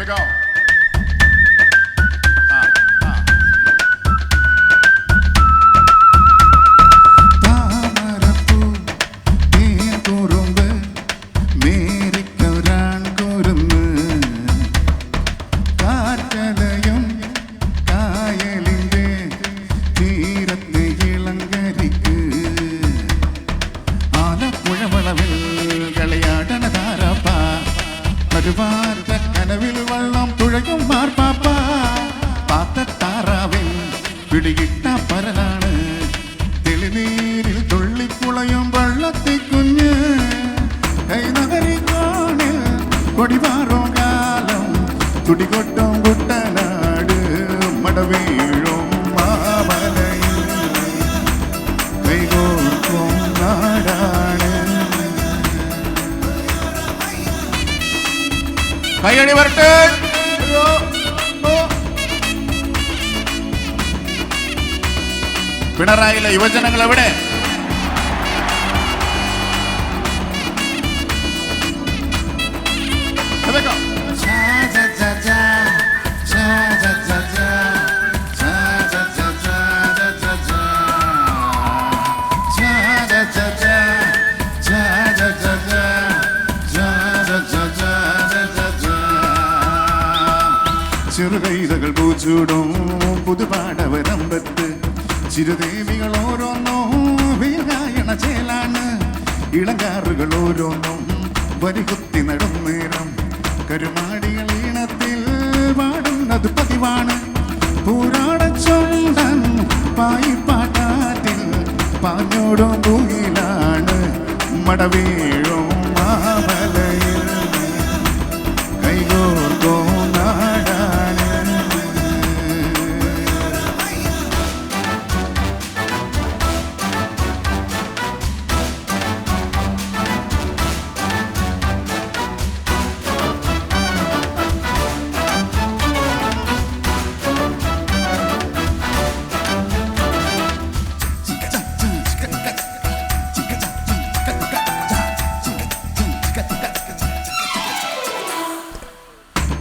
we go. കനവിൽ വെള്ളം തുഴയും മാർപ്പാപ്പ പാത്തത്താറാവിൻ പിടികിട്ട പരലാണ് തെളിനീരിൽ തുള്ളിക്കുളയും വെള്ളത്തി കുഞ്ഞ് കൈനഗരിക്കോണിൽ കൊടിവാറും കാലം തുടികൊട്ടും കുട്ടനാട് മടവീഴും മാമലയിൽ കൈകോർക്കും നാടാണ്. കൈയടി വരട്ടെ. പിണറായിലെ യുവജനങ്ങൾ എവിടെ? ചെറുകൈതകൾ പൂച്ചൂടും പുതുപാടവരമ്പത്ത് ചിരുദേവികൾ ഓരോന്നോ വീരായണ ചേലാണ്. ഇളങ്കാറുകൾ ഓരോന്നും വരികുത്തി നടുന്നേരം കരുമാടികൾ ഈണത്തിൽ പാടുന്നത് പതിവാണ്. പൂരാടച്ചൊണ്ടൻ പായിപ്പാട്ടാറ്റിൽ പാഞ്ഞോടും ഭൂമിയിലാണ് മടവീഴും മാമലയിൽ കൈകോർക്കോ നാടാണ്.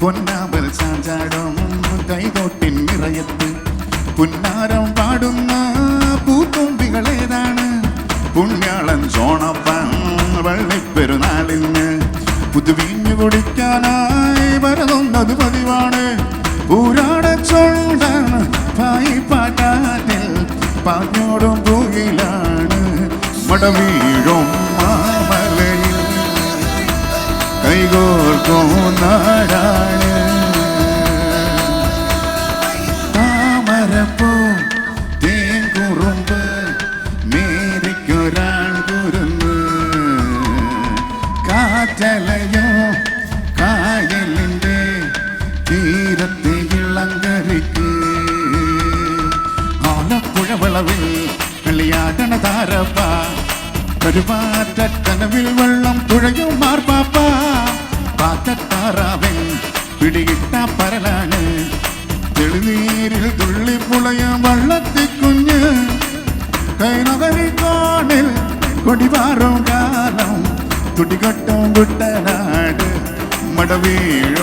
പൊന്നാമ്പൽ ചാഞ്ചാടും കൈകോട്ടിൻ നിറയത്ത് പുന്നാരം പാടുന്ന പൂത്തുമ്പികളേതാണ്. പുണ്യാളൻ ചോണപ്പൻ വള്ളിപ്പെരുന്നാളിന് പുതുവീഞ്ഞു കുടിക്കാനായി വരുന്നത് പതിവാണ്. പൂരാടച്ചൊണ്ടൻ പായിപ്പാട്ടാറ്റിൽ പാഞ്ഞോടും പൂയിലാണ് മടവീഴും മാമലയിൽ കൈകോർക്കും നാടാണ്. താമരപ്പൂ തേൻകുറുമ്പ് മേരിക്കൊരാൺ കുരുന്ന് കാറ്റലയോ കായലിൻ്റെ തീരത്തെ ഇളങ്കരിക്ക് ആലപ്പുഴ വിളവിൽ കളിയാടണ താരപ്പ കരുവാറ്റ കനവിൽ വെള്ളം തുഴയും മാർപ്പാപ്പ പാത്തത്താറാവൻ പിടികിട്ട പരലാണ് തെളിനീരിൽ തുള്ളിപ്പുളയും വള്ളത്തി കുഞ്ഞ് കൈനഗരിക്കോണിൽ കൊടിവാറും കാലം തുടികൊട്ടും കുട്ടനാട് മടവീഴും